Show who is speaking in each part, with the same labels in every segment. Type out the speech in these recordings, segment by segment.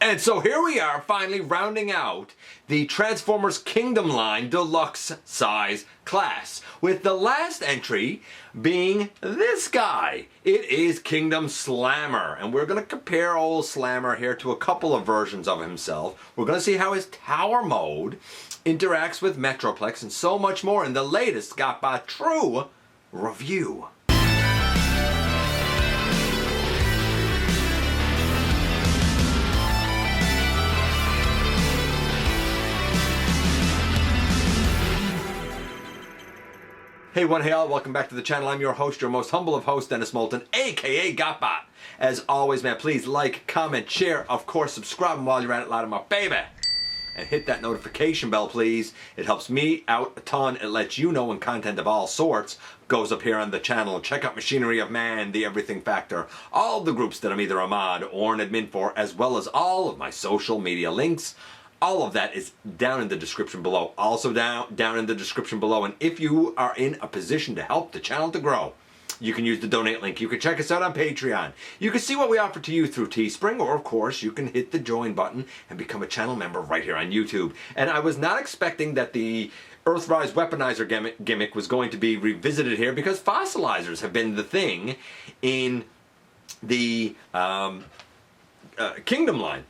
Speaker 1: And so here we are, finally rounding out the Transformers Kingdom Line Deluxe Size class, with the last entry being this guy. It is Kingdom Slammer, and we're going to compare old Slammer here to a couple of versions of himself. We're going to see how his tower mode interacts with Metroplex and so much more in the latest GotBot True review. Hey one, hey all, welcome back to the channel. I'm your host, your most humble of hosts, Dennis Moulton, aka GotBot. As always, man, please like, comment, share, of course, subscribe, and while you're at it, loud my baby. And hit that notification bell, please. It helps me out a ton. It lets you know when content of all sorts goes up here on the channel. Check out Machinery of Man, The Everything Factor, all the groups that I'm either a mod or an admin for, as well as all of my social media links. All of that is down in the description below. Also down in the description below. And if you are in a position to help the channel to grow, you can use the donate link. You can check us out on Patreon. You can see what we offer to you through Teespring, or of course you can hit the join button and become a channel member right here on YouTube. And I was not expecting that the Earthrise Weaponizer gimmick was going to be revisited here, because fossilizers have been the thing in the Kingdom line.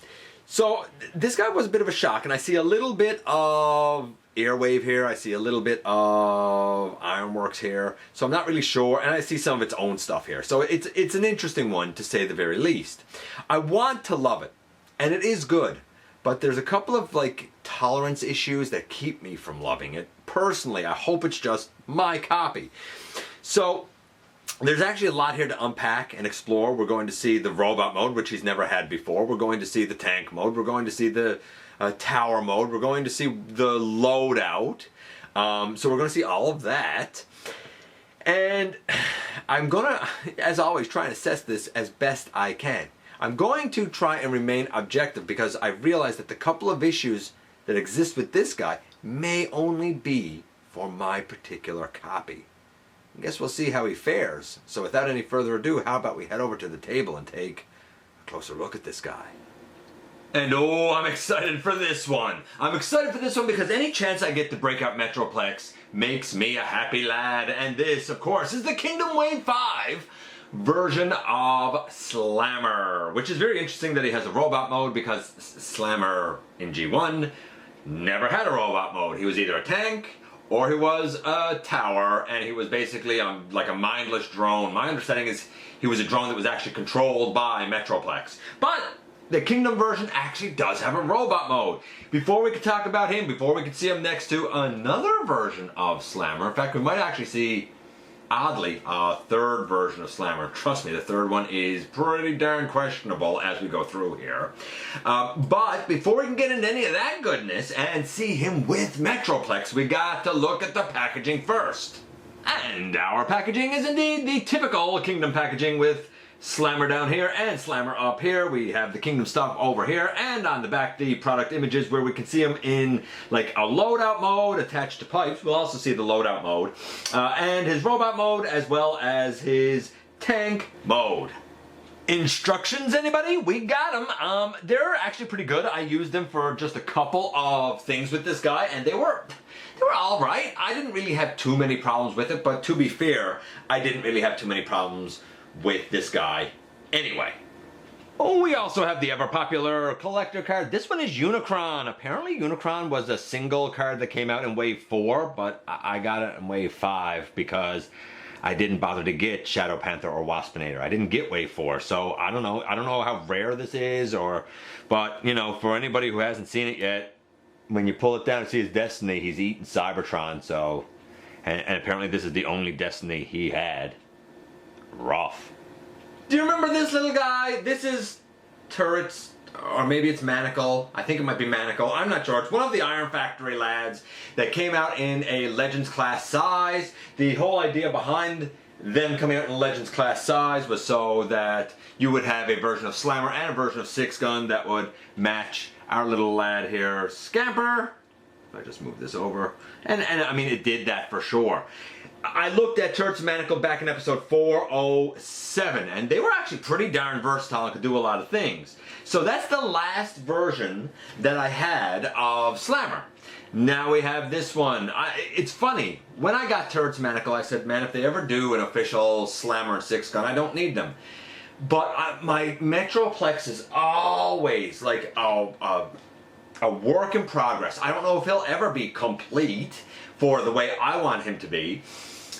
Speaker 1: So this guy was a bit of a shock, and I see a little bit of Airwave here, I see a little bit of Ironworks here, so I'm not really sure, and I see some of its own stuff here. So it's an interesting one, to say the very least. I want to love it, and it is good, but there's a couple of like tolerance issues that keep me from loving it. Personally, I hope it's just my copy. So there's actually a lot here to unpack and explore. We're going to see the robot mode, which he's never had before. We're going to see the tank mode. We're going to see the tower mode. We're going to see the loadout. So we're going to see all of that. And I'm going to, as always, try and assess this as best I can. I'm going to try and remain objective, because I realize that the couple of issues that exist with this guy may only be for my particular copy. I guess we'll see how he fares. So without any further ado, how about we head over to the table and take a closer look at this guy. And oh, I'm excited for this one. I'm excited for this one because any chance I get to break out Metroplex makes me a happy lad. And this, of course, is the Kingdom Wave 5 version of Slammer, which is very interesting that he has a robot mode, because Slammer in G1 never had a robot mode. He was either a tank or he was a tower, and he was basically like a mindless drone. My understanding is he was a drone that was actually controlled by Metroplex. But the Kingdom version actually does have a robot mode. Before we could talk about him, before we could see him next to another version of Slammer, in fact we might actually see, oddly, a third version of Slammer. Trust me, the third one is pretty darn questionable as we go through here. But before we can get into any of that goodness and see him with Metroplex, we got to look at the packaging first. And our packaging is indeed the typical Kingdom packaging, with Slammer down here and Slammer up here. We have the Kingdom stuff over here, and on the back the product images where we can see him in like a loadout mode attached to pipes. We'll also see the loadout mode and his robot mode, as well as his tank mode. Instructions, anybody? We got them. They're actually pretty good. I used them for just a couple of things with this guy, and they were all right. I didn't really have too many problems with it, but to be fair, I didn't really have too many problems with this guy anyway. Oh, we also have the ever popular collector card. This one is Unicron. Apparently Unicron was a single card that came out in Wave 4, but I got it in Wave 5 because I didn't bother to get Shadow Panther or Waspinator. I didn't get Wave 4, so I don't know how rare this is, but you know, for anybody who hasn't seen it yet, when you pull it down and see his destiny, he's eating Cybertron, so, and apparently this is the only destiny he had. Rough. Do you remember this little guy? This is Turrets, or maybe it's Manacle. I think it might be Manacle. I'm not sure. It's one of the Iron Factory lads that came out in a Legends class size. The whole idea behind them coming out in Legends class size was so that you would have a version of Slammer and a version of Sixgun that would match our little lad here, Scamper. If I just move this over. And I mean, it did that for sure. I looked at Turret's Manacle back in episode 407, and they were actually pretty darn versatile and could do a lot of things. So that's the last version that I had of Slammer. Now we have this one. It's funny, when I got Turret's Manacle, I said, man, if they ever do an official Slammer and sixgun, I don't need them. But my Metroplex is always like a work in progress. I don't know if he'll ever be complete for the way I want him to be.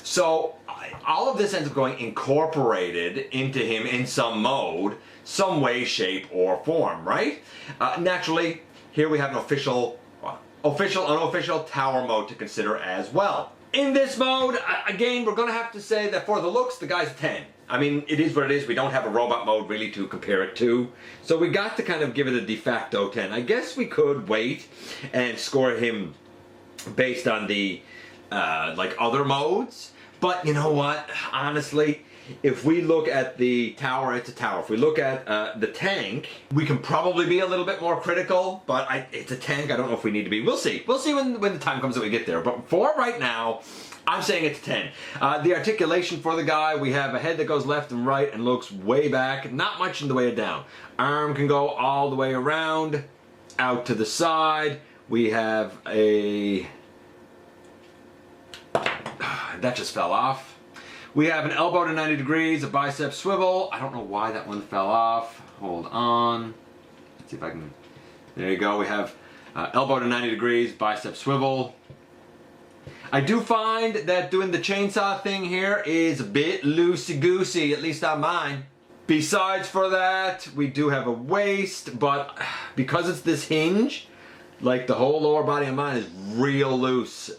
Speaker 1: So all of this ends up going incorporated into him in some mode, some way, shape, or form, right? Naturally, here we have an official, unofficial tower mode to consider as well. In this mode, again, we're going to have to say that for the looks, the guy's a 10. I mean, it is what it is. We don't have a robot mode really to compare it to. So we got to kind of give it a de facto 10. I guess we could wait and score him based on the like other modes. But you know what? Honestly, if we look at the tower, it's a tower. If we look at the tank, we can probably be a little bit more critical, but it's a tank. I don't know if we need to be. We'll see. We'll see when the time comes that we get there. But for right now, I'm saying it's a 10. The articulation for the guy, we have a head that goes left and right and looks way back. Not much in the way of down. Arm can go all the way around, out to the side. We have a... That just fell off. We have an elbow to 90 degrees, a bicep swivel. I don't know why that one fell off. Hold on. Let's see if I can... There you go. We have elbow to 90 degrees, bicep swivel. I do find that doing the chainsaw thing here is a bit loosey-goosey, at least on mine. Besides for that, we do have a waist, but because it's this hinge, like the whole lower body of mine is real loose.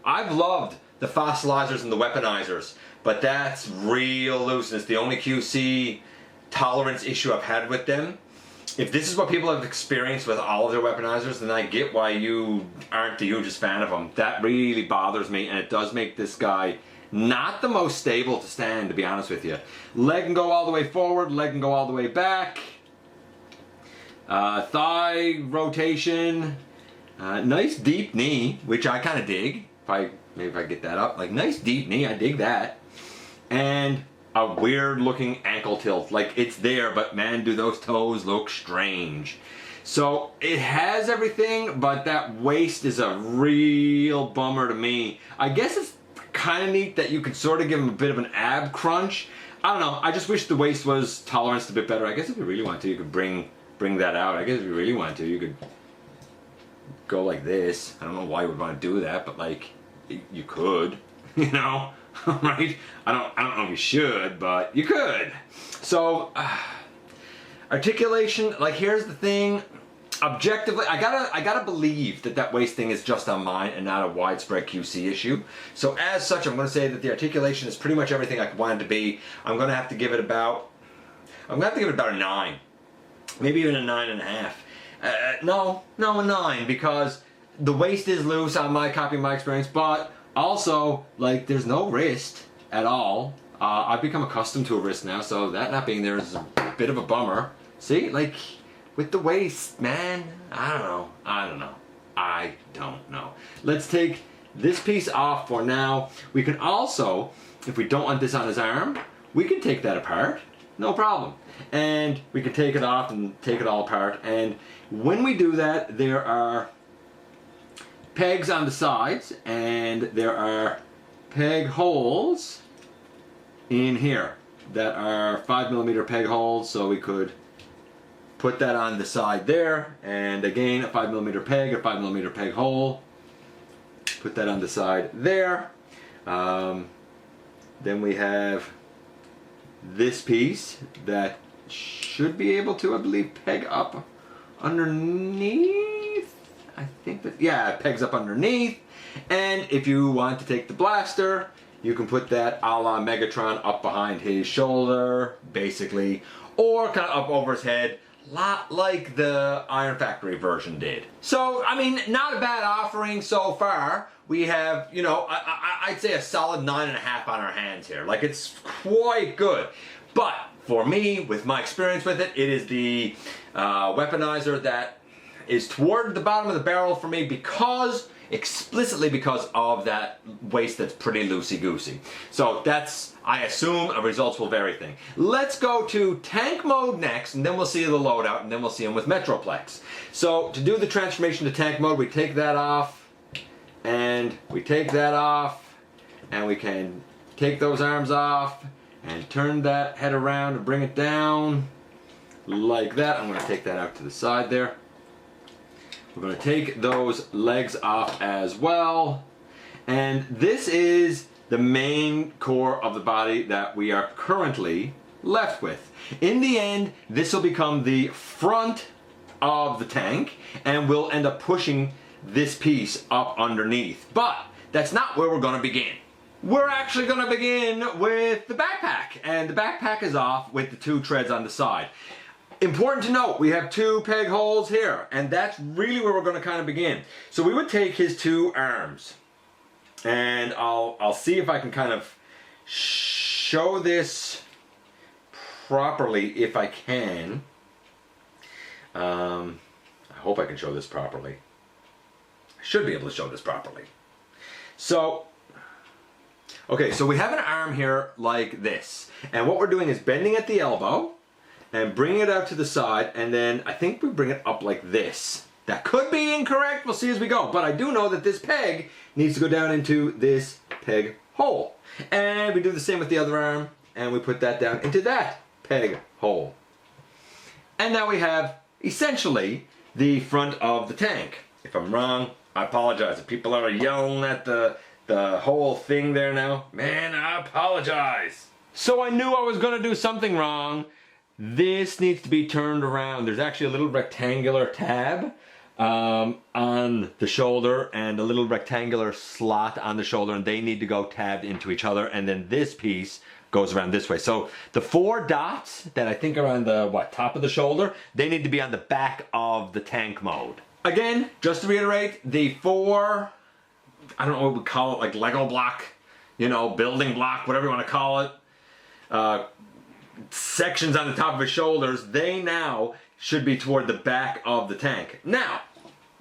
Speaker 1: I've loved the fossilizers and the weaponizers, but that's real loose, and it's the only QC tolerance issue I've had with them. If this is what people have experienced with all of their weaponizers, then I get why you aren't the hugest fan of them. That really bothers me, and it does make this guy not the most stable to stand, to be honest with you. Leg can go all the way forward, leg can go all the way back. Thigh rotation. Nice deep knee, which I kind of dig. Maybe if I get that up. Like, nice deep knee, I dig that. And a weird looking ankle tilt. Like, it's there, but man, do those toes look strange. So it has everything, but that waist is a real bummer to me. I guess it's kind of neat that you could sort of give him a bit of an ab crunch. I don't know, I just wish the waist was toleranced a bit better. I guess if you really want to, you could bring that out. I guess if you really want to, you could go like this. I don't know why you would want to do that, but like, you could, you know, right? I don't know if you should, but you could. So, articulation, like, here's the thing. Objectively, I gotta believe that waist thing is just on mine and not a widespread QC issue. So as such, I'm gonna say that the articulation is pretty much everything I want it to be. I'm gonna have to give it about a 9. Maybe even a 9.5. No, a 9, because the waist is loose on my copy of my experience, but also, like, there's no wrist at all. I've become accustomed to a wrist now, so that not being there is a bit of a bummer. See, like, with the waist, man, I don't know. Let's take this piece off for now. We can also, if we don't want this on his arm, we can take that apart, no problem. And we can take it off and take it all apart, and when we do that, there are pegs on the sides, and there are peg holes in here that are 5mm peg holes, so we could put that on the side there, and again a 5mm peg, a 5mm peg hole, put that on the side there. Then we have this piece that should be able to, I believe, peg up underneath. I think that, yeah, it pegs up underneath. And if you want to take the blaster, you can put that a la Megatron up behind his shoulder, basically, or kind of up over his head, lot like the Iron Factory version did. So, I mean, not a bad offering so far. We have, you know, I'd say a solid 9.5 on our hands here. Like, it's quite good. But for me, with my experience with it, it is the Weaponizer that is toward the bottom of the barrel for me explicitly because of that waist that's pretty loosey-goosey. So that's, I assume, a results will vary thing. Let's go to tank mode next, and then we'll see the loadout, and then we'll see him with Metroplex. So to do the transformation to tank mode, we take that off, and we take that off, and we can take those arms off, and turn that head around and bring it down like that. I'm going to take that out to the side there. We're going to take those legs off as well. And this is the main core of the body that we are currently left with. In the end, this will become the front of the tank, and we'll end up pushing this piece up underneath. But that's not where we're going to begin. We're actually going to begin with the backpack, and the backpack is off with the 2 treads on the side. Important to note, we have 2 peg holes here, and that's really where we're going to kind of begin. So we would take his 2 arms, and I'll see if I can kind of show this properly if I can. I hope I can show this properly. I should be able to show this properly. So, okay, so we have an arm here like this, and what we're doing is bending at the elbow, and bring it out to the side, and then I think we bring it up like this. That could be incorrect, we'll see as we go, but I do know that this peg needs to go down into this peg hole. And we do the same with the other arm, and we put that down into that peg hole. And now we have, essentially, the front of the tank. If I'm wrong, I apologize. If people are yelling at the whole thing there now, man, I apologize. So I knew I was gonna do something wrong. This needs to be turned around. There's actually a little rectangular tab on the shoulder and a little rectangular slot on the shoulder, and they need to go tabbed into each other, and then this piece goes around this way. So the 4 dots that I think are on the top of the shoulder, they need to be on the back of the tank mode. Again, just to reiterate, the 4, I don't know what we call it, like Lego block, you know, building block, whatever you want to call it, sections on the top of his shoulders, they now should be toward the back of the tank. Now,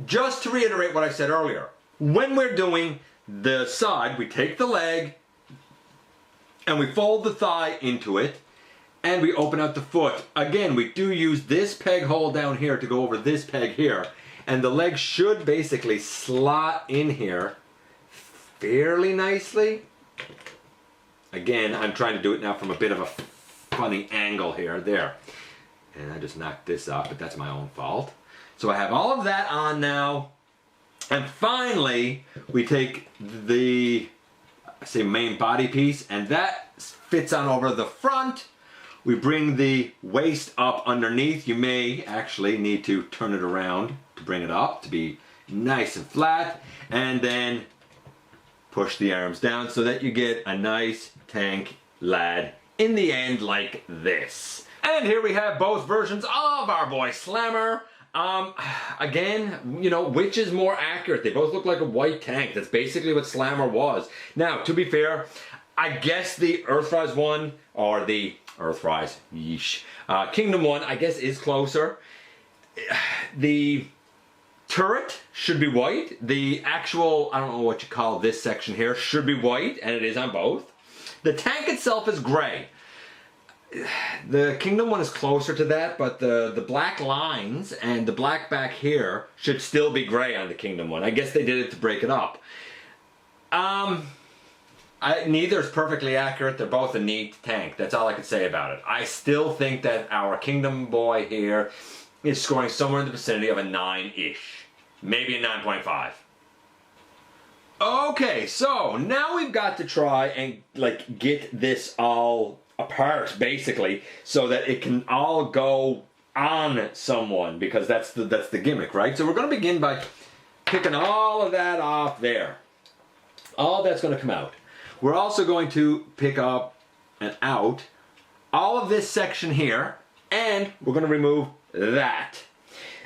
Speaker 1: just to reiterate what I said earlier, when we're doing the side, we take the leg and we fold the thigh into it and we open out the foot. Again, we do use this peg hole down here to go over this peg here, and the leg should basically slot in here fairly nicely. Again, I'm trying to do it now from a bit of a funny angle here, there. And I just knocked this off, but that's my own fault. So I have all of that on now. And finally, we take the, main body piece, and that fits on over the front. We bring the waist up underneath. You may actually need to turn it around to bring it up to be nice and flat. And then push the arms down so that you get a nice tank lad in the end like this. And here we have both versions of our boy Slammer. Again, you know, which is more accurate? They both look like a white tank. That's basically what Slammer was. Now, to be fair, I guess the Earthrise one, or the Earthrise, yeesh, Kingdom one, I guess is closer. The turret should be white. The actual, I don't know what you call this section here, should be white, and it is on both. The tank itself is gray. The Kingdom one is closer to that, but the black lines and the black back here should still be gray on the Kingdom one. I guess they did it to break it up. Neither is perfectly accurate. They're both a neat tank. That's all I can say about it. I still think that our Kingdom boy here is scoring somewhere in the vicinity of a 9-ish. Maybe a 9.5. Okay, so now we've got to try and like get this all apart basically so that it can all go on someone, because that's the gimmick, right? So we're going to begin by picking all of that off there. All that's going to come out. We're also going to pick up and out all of this section here, and we're going to remove that.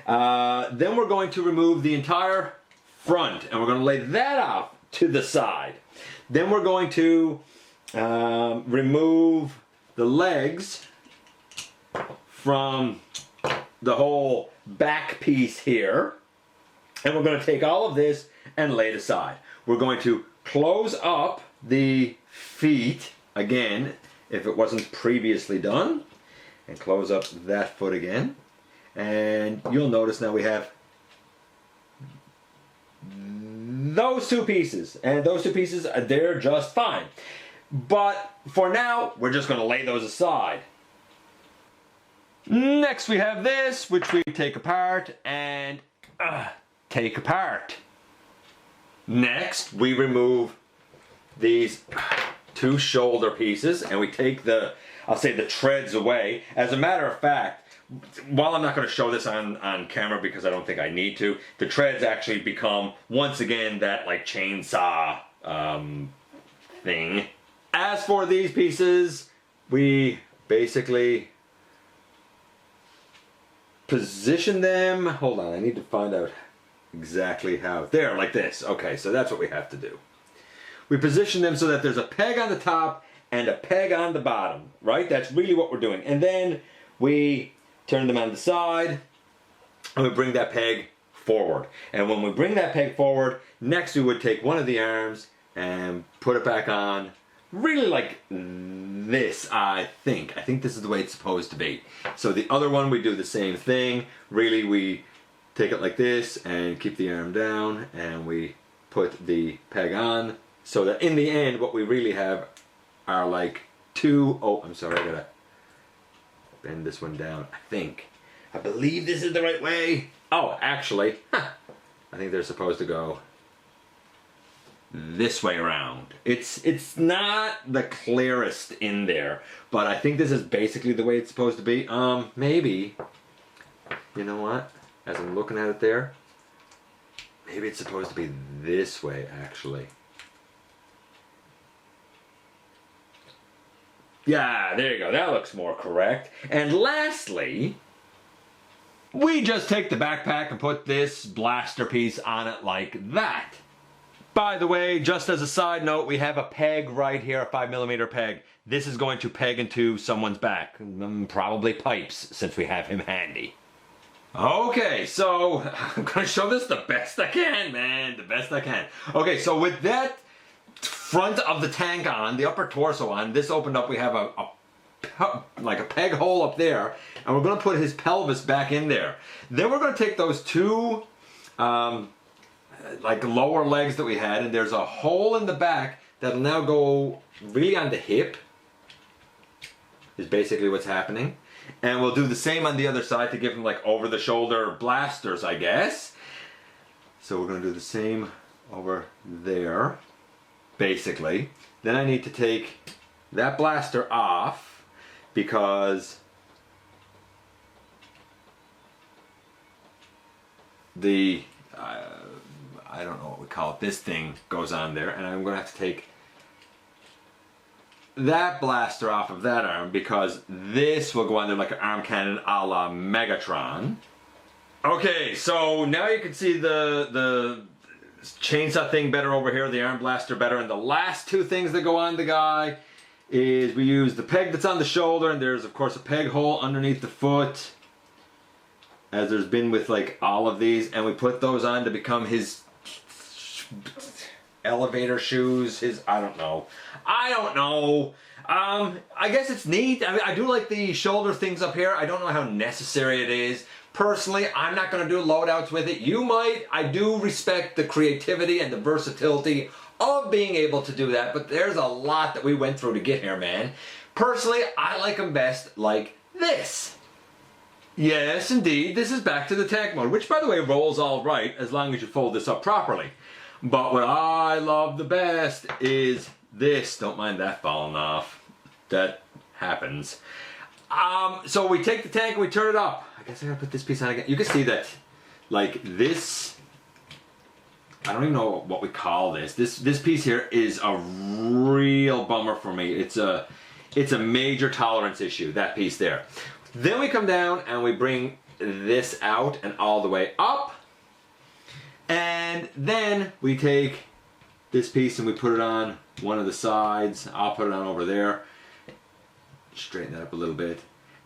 Speaker 1: Then we're going to remove the entire front, and we're going to lay that off to the side. Then we're going to remove the legs from the whole back piece here. And we're going to take all of this and lay it aside. We're going to close up the feet again, if it wasn't previously done. And close up that foot again. And you'll notice now we have those two pieces. And those two pieces, they're just fine. But for now, we're just going to lay those aside. Next we have this, which we take apart and take apart. Next, we remove these two shoulder pieces and we take the, I'll say, the treads away. As a matter of fact, while I'm not going to show this on camera because I don't think I need to, the treads actually become, once again, that like chainsaw thing. As for these pieces, we basically position them. Hold on, I need to find out exactly how. There, like this. Okay, so that's what we have to do. We position them so that there's a peg on the top and a peg on the bottom, right? That's really what we're doing. And then we turn them on the side and we bring that peg forward. And when we bring that peg forward, next we would take one of the arms and put it back on, really like this, I think. I think this is the way it's supposed to be. So the other one, we do the same thing. Really, we take it like this and keep the arm down and we put the peg on so that in the end what we really have are like two, oh, I'm sorry, I gotta bend this one down, I think. I believe this is the right way. Oh, actually, I think they're supposed to go this way around. It's not the clearest in there, but I think this is basically the way it's supposed to be. Maybe, you know what? As I'm looking at it there, maybe it's supposed to be this way, actually. Yeah, there you go. That looks more correct. And lastly, we just take the backpack and put this blaster piece on it like that. By the way, just as a side note, we have a peg right here, a 5mm peg. This is going to peg into someone's back, probably pipes, since we have him handy. Okay, so I'm going to show this the best I can, man, the best I can. Okay, so with that front of the tank on, the upper torso on, this opened up, we have like a peg hole up there, and we're going to put his pelvis back in there. Then we're going to take those two like lower legs that we had, and there's a hole in the back that'll now go really on the hip, is basically what's happening. And we'll do the same on the other side to give him like over the shoulder blasters, I guess. So we're going to do the same over there, basically. Then I need to take that blaster off because the I don't know what we call it, this thing goes on there, and I'm going to have to take that blaster off of that arm because this will go on there like an arm cannon a la Megatron. Okay, so now you can see the chainsaw thing better over here, the arm blaster better, and the last two things that go on the guy is we use the peg that's on the shoulder, and there's of course a peg hole underneath the foot, as there's been with like all of these, and we put those on to become his elevator shoes, his, I don't know. I guess it's neat. I mean, I do like the shoulder things up here. I don't know how necessary it is. Personally, I'm not going to do loadouts with it. You might. I do respect the creativity and the versatility of being able to do that, but there's a lot that we went through to get here, man. Personally, I like them best like this. Yes, indeed, this is back to the tank mode, which by the way rolls all right as long as you fold this up properly. But what I love the best is this. Don't mind that falling off. That happens. So we take the tank and we turn it up. I guess I gotta put this piece on again. You can see that, like this, I don't even know what we call this. This piece here is a real bummer for me. It's a major tolerance issue, that piece there. Then we come down and we bring this out and all the way up. And then we take this piece and we put it on one of the sides. I'll put it on over there. Straighten that up a little bit.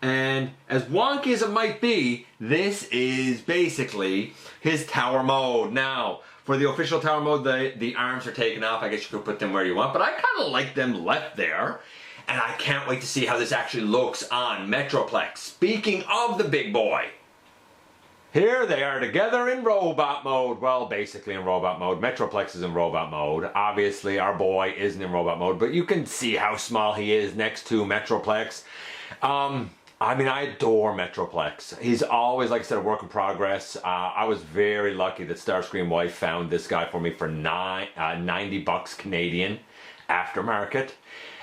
Speaker 1: And as wonky as it might be, this is basically his tower mode. Now, for the official tower mode, the arms are taken off. I guess you could put them where you want, but I kind of like them left there. And I can't wait to see how this actually looks on Metroplex. Speaking of the big boy, here they are together in robot mode. Well, basically in robot mode. Metroplex is in robot mode. Obviously, our boy isn't in robot mode, but you can see how small he is next to Metroplex. I mean, I adore Metroplex. He's always, like I said, a work in progress. I was very lucky that Starscream Wife found this guy for me for $90 Canadian aftermarket.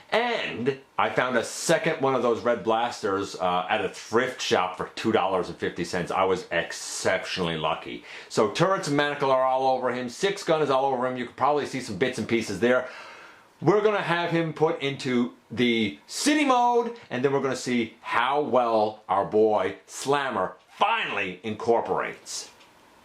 Speaker 1: And I found a second one of those red blasters at a thrift shop for $2.50. I was exceptionally lucky. So turrets and manacle are all over him. Sixgun is all over him. You can probably see some bits and pieces there. We're going to have him put into the city mode, and then we're going to see how well our boy Slammer finally incorporates.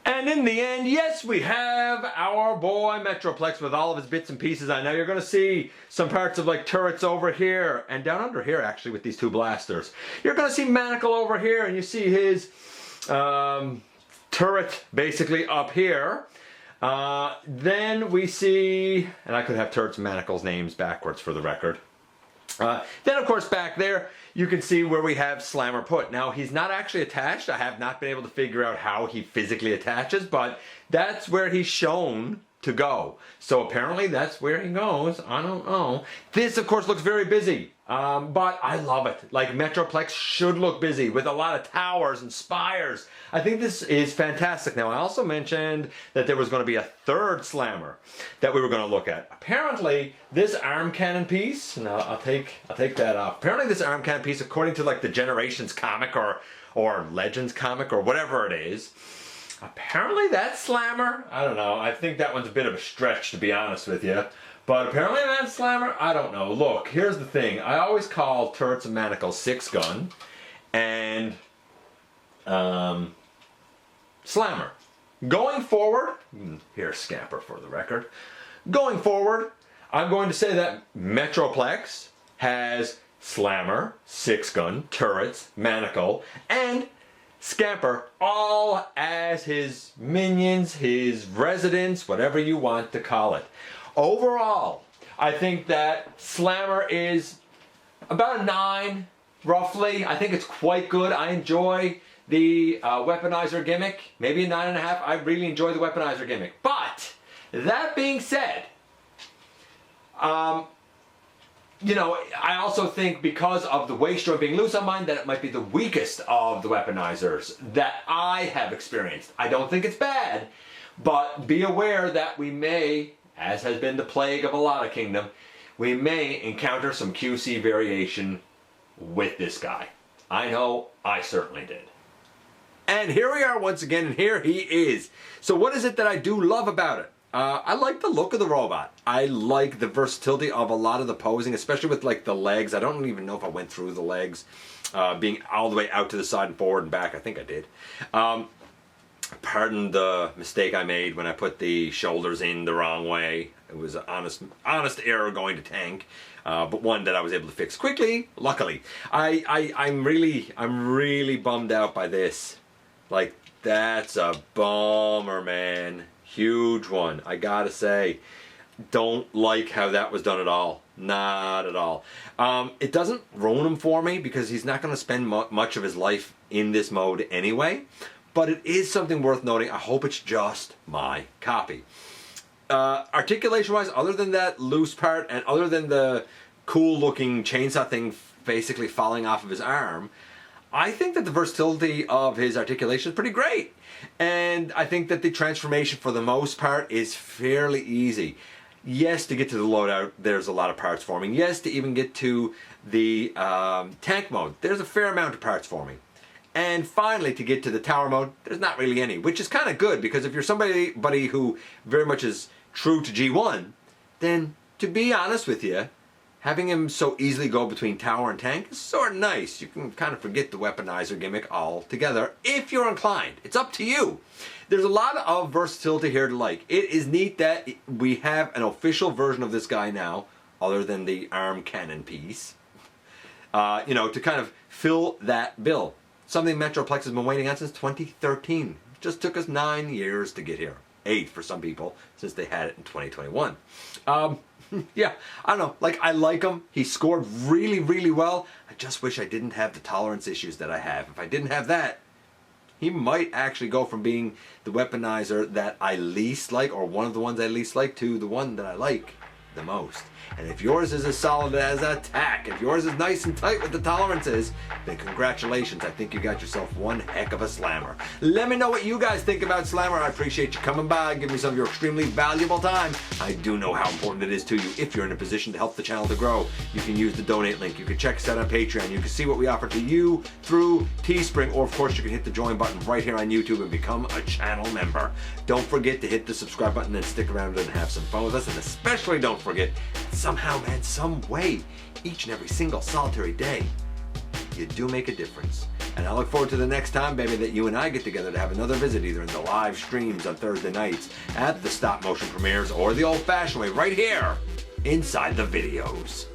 Speaker 1: And in the end, yes, we have our boy Metroplex with all of his bits and pieces on. Now you're going to see some parts of like turrets over here and down under here actually with these two blasters. You're going to see manacle over here, and you see his turret basically up here. Then we see, and I could have turrets and manacles names backwards for the record. Then of course back there you can see where we have Slammer put. Now he's not actually attached. I have not been able to figure out how he physically attaches, but that's where he's shown to go. So apparently that's where he goes. I don't know. This of course looks very busy, but I love it. Like Metroplex should look busy with a lot of towers and spires. I think this is fantastic. Now I also mentioned that there was going to be a third Slammer that we were going to look at. Apparently this arm cannon piece, no, I'll take that off. Apparently this arm cannon piece, according to like the Generations comic or Legends comic or whatever it is, apparently that's Slammer. I don't know. I think that one's a bit of a stretch, to be honest with you. But apparently that's Slammer. I don't know. Look, here's the thing. I always call turrets and manacles sixgun and Slammer. Going forward, here's Scamper for the record. Going forward, I'm going to say that Metroplex has Slammer, sixgun, turrets, manacle, and Scamper all as his minions, his residents, whatever you want to call it. Overall, I think that Slammer is about a 9, roughly. I think it's quite good. I enjoy the Weaponizer gimmick. Maybe a 9.5. I really enjoy the Weaponizer gimmick. But, that being said, you know, I also think because of the waist joint being loose on mine, that it might be the weakest of the Weaponizers that I have experienced. I don't think it's bad, but be aware that we may, as has been the plague of a lot of Kingdom, we may encounter some QC variation with this guy. I know I certainly did. And here we are once again, and here he is. So what is it that I do love about it? I like the look of the robot. I like the versatility of a lot of the posing, especially with like the legs. I don't even know if I went through the legs, being all the way out to the side and forward and back. I think I did. Pardon the mistake I made when I put the shoulders in the wrong way. It was an honest error going to tank, but one that I was able to fix quickly, luckily. I'm really bummed out by this. Like, that's a bummer, man. Huge one, I gotta say. Don't like how that was done at all. Not at all. It doesn't ruin him for me because he's not going to spend much of his life in this mode anyway. But it is something worth noting. I hope it's just my copy. Articulation-wise, other than that loose part and other than the cool-looking chainsaw thing basically falling off of his arm, I think that the versatility of his articulation is pretty great. And I think that the transformation for the most part is fairly easy. Yes, to get to the loadout, there's a lot of parts forming. Yes, to even get to the tank mode, there's a fair amount of parts forming. And finally, to get to the tower mode, there's not really any, which is kind of good because if you're somebody who very much is true to G1, then to be honest with you, having him so easily go between tower and tank is sort of nice. You can kind of forget the Weaponizer gimmick altogether if you're inclined. It's up to you. There's a lot of versatility here to like. It is neat that we have an official version of this guy now, other than the arm cannon piece. You know, to kind of fill that bill. Something Metroplex has been waiting on since 2013. It just took us 9 years to get here. 8 for some people, since they had it in 2021. Yeah, I don't know. Like, I like him. He scored really, really well. I just wish I didn't have the tolerance issues that I have. If I didn't have that, he might actually go from being the weaponizer that I least like, or one of the ones I least like, to the one that I like the most. And if yours is as solid as attack, if yours is nice and tight with the tolerances, then congratulations, I think you got yourself one heck of a slammer. Let me know what you guys think about Slammer. I appreciate you coming by, giving me some of your extremely valuable time. I do know how important it is to you. If you're in a position to help the channel to grow, you can use the donate link. You can check us out on Patreon. You can see what we offer to you through Teespring, or of course you can hit the join button right here on YouTube and become a channel member. Don't forget to hit the subscribe button and stick around and have some fun with us, and especially don't forget, somehow, man, some way, each and every single solitary day, you do make a difference. And I look forward to the next time, baby, that you and I get together to have another visit, either in the live streams on Thursday nights, at the stop motion premieres, or the old fashioned way right here inside the videos.